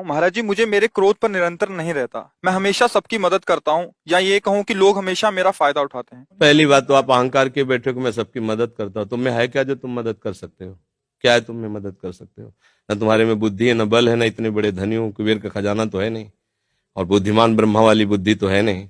हूँ महाराज जी, मुझे मेरे क्रोध पर निरंतर नहीं रहता। मैं हमेशा सबकी मदद करता हूँ, या ये कहूँ कि लोग हमेशा मेरा फायदा उठाते हैं। पहली बात तो आप अहंकार के बैठे हो कि मैं सबकी मदद करता हूँ। तुम में है क्या जो तुम मदद कर सकते हो? क्या है तुम में मदद कर सकते हो? न तुम्हारे में बुद्धि है, न बल है, न इतने बड़े धनी हो, कुबेर का खजाना तो है नहीं, और बुद्धिमान ब्रह्मा वाली बुद्धि तो है नहीं।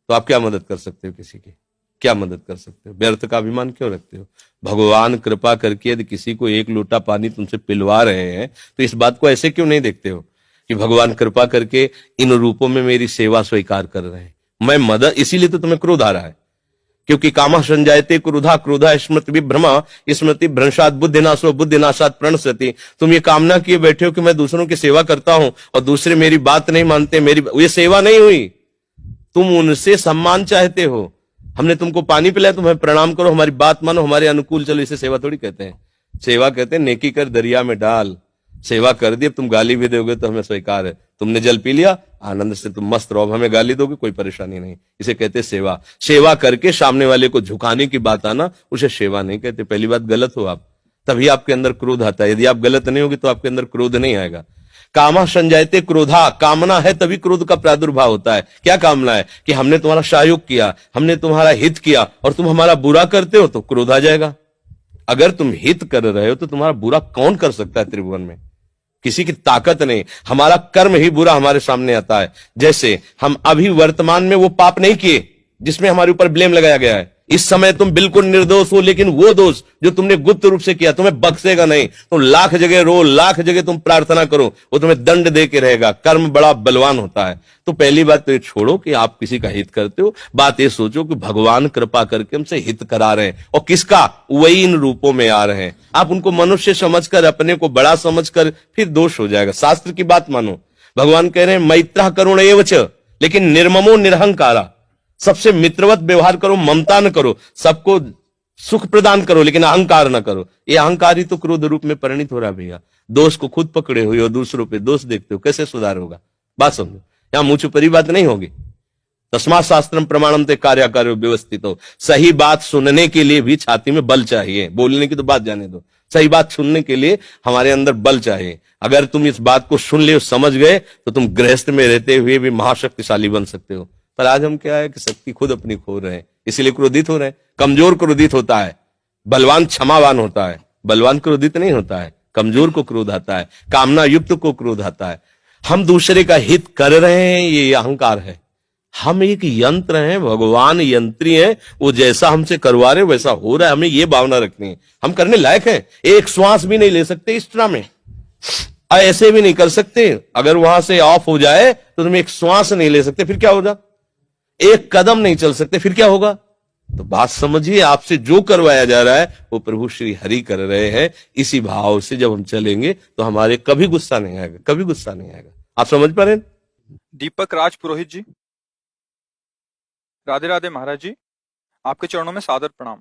तो आप क्या मदद कर सकते हो किसी की? क्या मदद कर सकते हो? व्यर्थ का अभिमान क्यों रखते हो? भगवान कृपा करके यदि किसी को एक लोटा पानी तुमसे पिलवा रहे हैं तो इस बात को ऐसे क्यों नहीं देखते हो कि भगवान कृपा करके इन रूपों में मेरी सेवा स्वीकार कर रहे हैं, मैं मदद। इसीलिए तो तुम्हें क्रोध आ रहा है, क्योंकि कामः संजायते क्रोधा, क्रोधा स्मृति विभ्रमा, स्मृति भ्रंशात बुद्धिनाशो, बुद्धिनाशात प्रणश्यति। तुम ये कामना किए बैठे हो कि मैं दूसरों की सेवा करता हूं और दूसरे मेरी बात नहीं मानते, मेरी ये सेवा नहीं हुई। तुम उनसे सम्मान चाहते हो। हमने तुमको पानी पिलाया, तुम्हें प्रणाम करो, हमारी बात मानो, हमारे अनुकूल चलो। इसे सेवा थोड़ी कहते हैं। सेवा कहते हैं नेकी कर दरिया में डाल। सेवा कर दी, अब तुम गाली भी दोगे तो हमें स्वीकार है। तुमने जल पी लिया, आनंद से तुम मस्त रहो, हमें गाली दोगे कोई परेशानी नहीं। इसे कहते सेवा। सेवा करके सामने वाले को झुकाने की बात आना, उसे सेवा नहीं कहते। पहली बात गलत हो आप, तभी आपके अंदर क्रोध आता है। यदि आप गलत नहीं होगे तो आपके अंदर क्रोध नहीं आएगा। कामः संजायते क्रोधा, कामना है तभी क्रोध का प्रादुर्भाव होता है। क्या कामना है? कि हमने तुम्हारा सहयोग किया, हमने तुम्हारा हित किया और तुम हमारा बुरा करते हो तो क्रोध आ जाएगा। अगर तुम हित कर रहे हो तो तुम्हारा बुरा कौन कर सकता है त्रिभुवन में? किसी की ताकत नहीं। हमारा कर्म ही बुरा हमारे सामने आता है। जैसे हम अभी वर्तमान में वो पाप नहीं किए जिसमें हमारे ऊपर ब्लेम लगाया गया है। इस समय तुम बिल्कुल निर्दोष हो, लेकिन वो दोष जो तुमने गुप्त रूप से किया तुम्हें बख्शेगा नहीं। तुम लाख जगह रो, लाख जगह तुम प्रार्थना करो, वो तुम्हें दंड दे के रहेगा। कर्म बड़ा बलवान होता है। तो पहली बात तो ये छोड़ो कि आप किसी का हित करते हो। बात ये सोचो कि भगवान कृपा करके हमसे हित करा रहे हैं, और किसका? वही इन रूपों में आ रहे हैं। आप उनको मनुष्य समझकर, अपने को बड़ा समझकर, फिर दोष हो जाएगा। शास्त्र की बात मानो। भगवान कह रहे हैं मैत्रः करुण एवच, लेकिन निर्ममो निरहंकारा। सबसे मित्रवत व्यवहार करो, ममता न करो, सबको सुख प्रदान करो, लेकिन अहंकार न करो। ये अहंकार ही तो क्रोध रूप में परिणित हो रहा है भैया। दोष को खुद पकड़े हुए हो, दूसरों पे दोष देखते हो, कैसे सुधार होगा? बात समझो, यहां मुंह छुपरी बात नहीं होगी। तस्मात् शास्त्रम प्रमाणम ते कार्याकार्यो व्यवस्थित हो। सही बात सुनने के लिए भी छाती में बल चाहिए। बोलने की तो बात जाने दो, सही बात सुनने के लिए हमारे अंदर बल चाहिए। अगर तुम इस बात को सुन ले, समझ गए, तो तुम गृहस्थ में रहते हुए भी महाशक्तिशाली बन सकते हो। पर आज हम क्या है कि शक्ति खुद अपनी खो रहे हैं, इसीलिए क्रोधित हो रहे हैं। कमजोर क्रोधित होता है, बलवान क्षमावान होता है। बलवान क्रोधित नहीं होता है, कमजोर को क्रोध आता है, कामना युक्त को क्रोध आता है। हम दूसरे का हित कर रहे हैं, ये अहंकार है। हम एक यंत्र हैं, भगवान यंत्री हैं, वो जैसा हमसे करवा रहे वैसा हो रहा है। हमें ये भावना रखनी है, हम करने लायक हैं। एक श्वास भी नहीं ले सकते इस तरह में, ऐसे भी नहीं कर सकते। अगर वहां से ऑफ हो जाए तो तुम एक श्वास नहीं ले सकते, फिर क्या होगा? एक कदम नहीं चल सकते, फिर क्या होगा? तो बात समझिए, आपसे जो करवाया जा रहा है वो प्रभु श्री हरि कर रहे हैं। इसी भाव से जब हम चलेंगे तो हमारे कभी गुस्सा नहीं आएगा, कभी गुस्सा नहीं आएगा। आप समझ पा रहे हैं? दीपक राज पुरोहित जी, राधे राधे महाराज जी, आपके चरणों में सादर प्रणाम।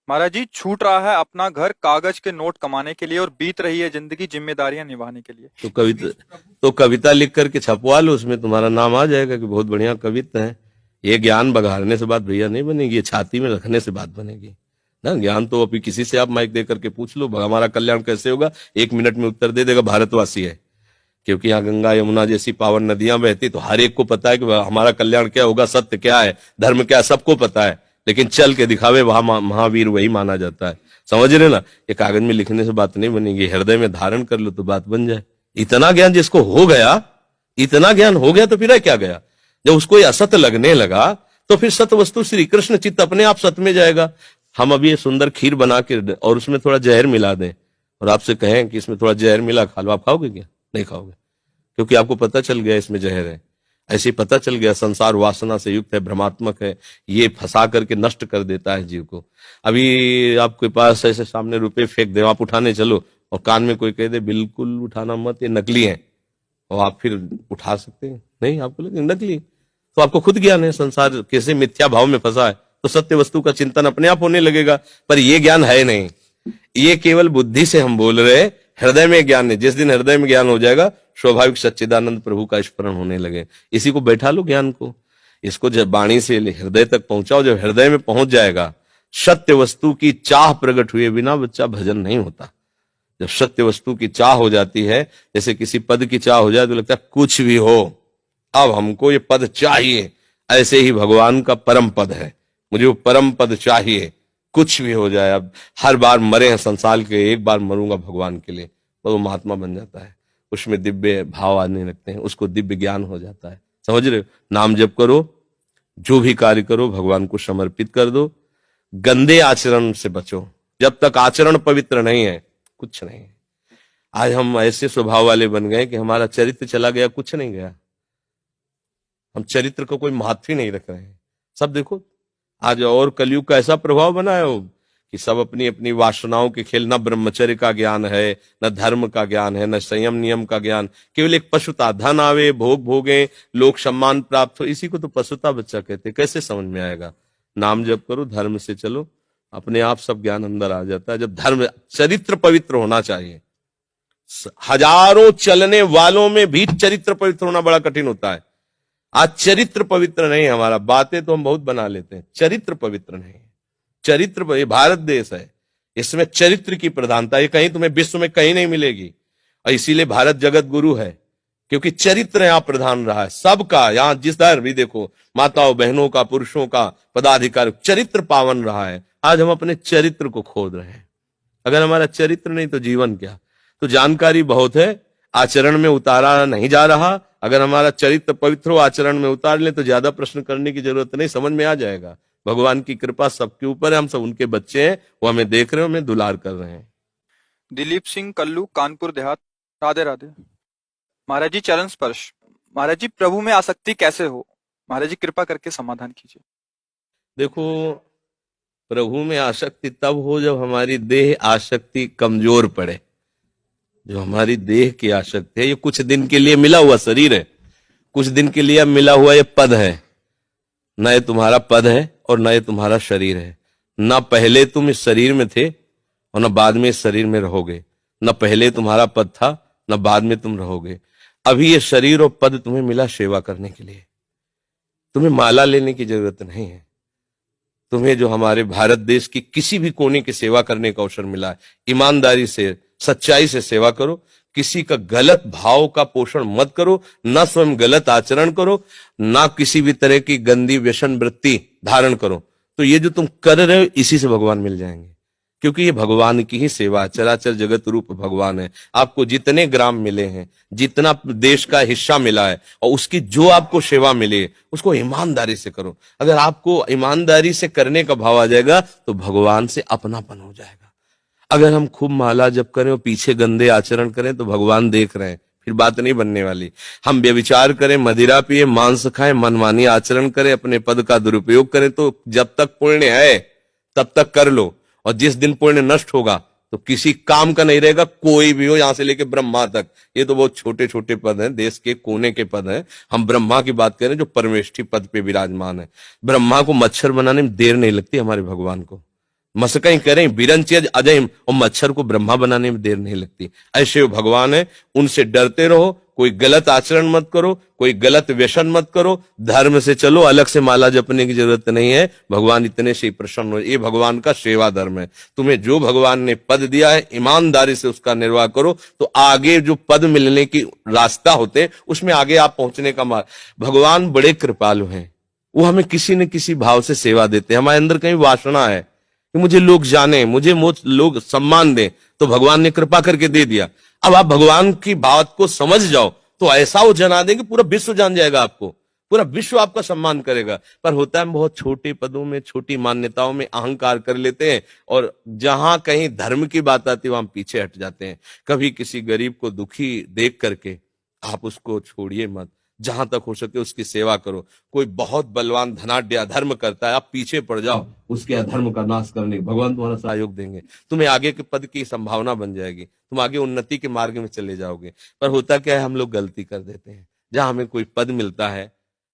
महाराज जी, छूट रहा है अपना घर कागज के नोट कमाने के लिए, और बीत रही है जिंदगी जिम्मेदारियां निभाने के लिए। तो कविता लिख करके छपवा लो, उसमें तुम्हारा नाम आ जाएगा कि बहुत बढ़िया कविता है। ये ज्ञान बघाड़ने से बात भैया नहीं बनेगी, ये छाती में रखने से बात बनेगी ना। ज्ञान तो अभी किसी से आप माइक दे करके पूछ लो, हमारा कल्याण कैसे होगा, 1 मिनट में उत्तर दे देगा भारतवासी है। क्योंकि यहाँ गंगा यमुना जैसी पावन नदियां बहती, तो हर एक को पता है कि हमारा कल्याण क्या होगा, सत्य क्या है, धर्म क्या है, सबको पता है। लेकिन चल के दिखावे वहां महावीर वही माना जाता है। समझ रहे ना? ये कागज में लिखने से बात नहीं बनेगी, हृदय में धारण कर लो तो बात बन जाए। इतना ज्ञान जिसको हो गया, इतना ज्ञान हो गया तो फिर क्या गया? जब उसको ये असत लगने लगा तो फिर सत वस्तु श्री कृष्ण चित्त अपने आप सत में जाएगा। हम अभी ये सुंदर खीर बना के और उसमें थोड़ा जहर मिला दें और आपसे कहें कि इसमें थोड़ा जहर मिला, खा लो, आप खाओगे क्या? नहीं खाओगे, क्योंकि आपको पता चल गया इसमें जहर है। ऐसे ही पता चल गया संसार वासना से युक्त है, भ्रमात्मक है, ये फंसा करके नष्ट कर देता है जीव को। अभी आपके पास ऐसे सामने रुपए फेंक दे, आप उठाने चलो और कान में कोई कह दे बिल्कुल उठाना मत, ये नकली है, और आप फिर उठा सकते हैं? नहीं, आपको लगे नकली, तो आपको खुद ज्ञान है संसार कैसे मिथ्या भाव में फंसा है, तो सत्य वस्तु का चिंतन अपने आप होने लगेगा। पर ये ज्ञान है नहीं, ये केवल बुद्धि से हम बोल रहे, हृदय में ज्ञान है। जिस दिन हृदय में ज्ञान हो जाएगा, स्वाभाविक सच्चिदानंद प्रभु का स्मरण होने लगे। इसी को बैठा लो ज्ञान को, इसको जब वाणी से हृदय तक पहुंचाओ, जब हृदय में पहुंच जाएगा, सत्य वस्तु की चाह प्रकट हुए बिना बच्चा भजन नहीं होता। जब सत्य वस्तु की चाह हो जाती है, जैसे किसी पद की चाह हो जाए तो लगता है कुछ भी हो, अब हमको ये पद चाहिए। ऐसे ही भगवान का परम पद है, मुझे वो परम पद चाहिए, कुछ भी हो जाए। अब हर बार मरे हैं संसार के, एक बार मरूंगा भगवान के लिए, तो वो महात्मा बन जाता है। उसमें दिव्य भाव आने लगते हैं, उसको दिव्य ज्ञान हो जाता है। समझ रहे हो? नाम जप करो, जो भी कार्य करो भगवान को समर्पित कर दो, गंदे आचरण से बचो। जब तक आचरण पवित्र नहीं है कुछ नहीं है। आज हम ऐसे स्वभाव वाले बन गए कि हमारा चरित्र चला गया, कुछ नहीं गया। हम चरित्र को कोई महत्व ही नहीं रख रहे हैं। सब देखो आज, और कलयुग का ऐसा प्रभाव बना है कि सब अपनी अपनी वासनाओं के खेल, न ब्रह्मचर्य का ज्ञान है, न धर्म का ज्ञान है, न संयम नियम का ज्ञान, केवल एक पशुता, धन आवे, भोग भोगे, लोक सम्मान प्राप्त हो, इसी को तो पशुता बच्चा कहते। कैसे समझ में आएगा? नाम जप करो, धर्म से चलो, अपने आप सब ज्ञान अंदर आ जाता है। जब धर्म, चरित्र पवित्र होना चाहिए। हजारों चलने वालों में भी चरित्र पवित्र होना बड़ा कठिन होता है। आज चरित्र पवित्र नहीं है हमारा, बातें तो हम बहुत बना लेते हैं, चरित्र पवित्र नहीं है। चरित्र, ये भारत देश है, इसमें चरित्र की प्रधानता, ये कहीं तुम्हें विश्व में कहीं नहीं मिलेगी। और इसीलिए भारत जगत गुरु है, क्योंकि चरित्र यहां प्रधान रहा है सबका। यहां जिस तरह भी देखो, माताओं बहनों का, पुरुषों का, पदाधिकारी, चरित्र पावन रहा है। आज हम अपने चरित्र को खोद रहे हैं। अगर हमारा चरित्र नहीं तो जीवन क्या? तो जानकारी बहुत है, आचरण में उतारा नहीं जा रहा। अगर हमारा चरित्र पवित्र हो, आचरण में उतार ले तो ज्यादा प्रश्न करने की जरूरत नहीं, समझ में आ जाएगा। भगवान की कृपा सबके ऊपर है, हम सब उनके बच्चे हैं, वो हमें देख रहे हैं, हमें दुलार कर रहे हैं। दिलीप सिंह कल्लू, कानपुर देहात। राधे राधे। महाराज जी चरण स्पर्श। महाराज जी प्रभु में आसक्ति कैसे हो? महाराज जी कृपा करके समाधान कीजिए। देखो, प्रभु में आसक्ति तब हो जब हमारी देह आसक्ति कमजोर पड़े। जो हमारी देह की आसक्ति है, ये कुछ दिन के लिए मिला हुआ शरीर है, कुछ दिन के लिए मिला हुआ ये पद है। न ये तुम्हारा पद है और न ये तुम्हारा शरीर है। न पहले तुम इस शरीर में थे और न बाद में इस शरीर में रहोगे। न पहले तुम्हारा पद था, न बाद में तुम रहोगे। अभी ये शरीर और पद तुम्हें मिला सेवा करने के लिए। तुम्हें माला लेने की जरूरत नहीं है। तुम्हें जो हमारे भारत देश की किसी भी कोने की सेवा करने का अवसर मिला है, ईमानदारी से, सच्चाई से सेवा करो। किसी का गलत भाव का पोषण मत करो, ना स्वयं गलत आचरण करो, ना किसी भी तरह की गंदी व्यसन वृत्ति धारण करो। तो ये जो तुम कर रहे हो, इसी से भगवान मिल जाएंगे, क्योंकि ये भगवान की ही सेवा, चराचर जगत रूप भगवान है। आपको जितने ग्राम मिले हैं, जितना देश का हिस्सा मिला है, और उसकी जो आपको सेवा मिले उसको ईमानदारी से करो। अगर आपको ईमानदारी से करने का भाव आ जाएगा तो भगवान से अपनापन हो जाएगा। अगर हम खूब माला जप करें और पीछे गंदे आचरण करें तो भगवान देख रहे हैं, फिर बात नहीं बनने वाली। हम व्यभिचार करें, मदिरा पिए, मांस खाएं, मनमानी आचरण करें, अपने पद का दुरुपयोग करें, तो जब तक पुण्य है तब तक कर लो, और जिस दिन पुण्य नष्ट होगा तो किसी काम का नहीं रहेगा। कोई भी हो, यहां से लेके ब्रह्मा तक, ये तो बहुत छोटे छोटे पद हैं, देश के कोने के पद हैं। हम ब्रह्मा की बात करें जो परमेष्ठी पद पे विराजमान है। ब्रह्मा को मच्छर बनाने में देर नहीं लगती, हमारे भगवान को मसकई करें बिरंचेज अजय, और मच्छर को ब्रह्मा बनाने में देर नहीं लगती। ऐसे वो भगवान है, उनसे डरते रहो। कोई गलत आचरण मत करो, कोई गलत व्यसन मत करो, धर्म से चलो। अलग से माला जपने की जरूरत नहीं है, भगवान इतने से ही प्रसन्न हो। ये भगवान का सेवा धर्म है। तुम्हें जो भगवान ने पद दिया है, ईमानदारी से उसका निर्वाह करो, तो आगे जो पद मिलने की रास्ता होते उसमें आगे आप पहुंचने का मार्ग। भगवान बड़े कृपालु हैं, वो हमें किसी न किसी भाव से सेवा देते हैं। हमारे अंदर कहीं वासना है कि मुझे लोग जाने, मुझे लोग सम्मान दें, तो भगवान ने कृपा करके दे दिया। अब आप भगवान की बात को समझ जाओ तो ऐसा वो जना देंगे, पूरा विश्व जान जाएगा आपको, पूरा विश्व आपका सम्मान करेगा। पर होता है बहुत छोटे पदों में, छोटी मान्यताओं में अहंकार कर लेते हैं, और जहां कहीं धर्म की बात आती है वहां पीछे हट जाते हैं। कभी किसी गरीब को दुखी देख करके आप उसको छोड़िए मत, जहां तक हो सके उसकी सेवा करो। कोई बहुत बलवान धनाढ्य अधर्म करता है, आप पीछे पड़ जाओ उसके अधर्म का नाश करने, भगवान तुम्हारा सहयोग देंगे। तुम्हें आगे के पद की संभावना बन जाएगी, तुम आगे उन्नति के मार्ग में चले जाओगे। पर होता क्या है, हम लोग गलती कर देते हैं। जहां हमें कोई पद मिलता है,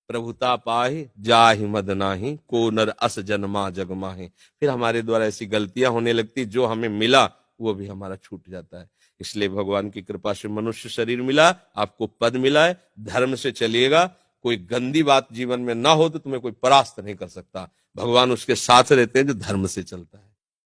प्रभुता पाहि जाहि मद नाही, को नर अस जन्मा जग माहि, फिर हमारे द्वारा ऐसी गलतियां होने लगती, जो हमें मिला वो भी हमारा छूट जाता है। इसलिए भगवान की कृपा से मनुष्य शरीर मिला, आपको पद मिला है, धर्म से चलिएगा। कोई गंदी बात जीवन में ना हो तो तुम्हें कोई परास्त नहीं कर सकता। भगवान उसके साथ रहते हैं जो धर्म से चलता है।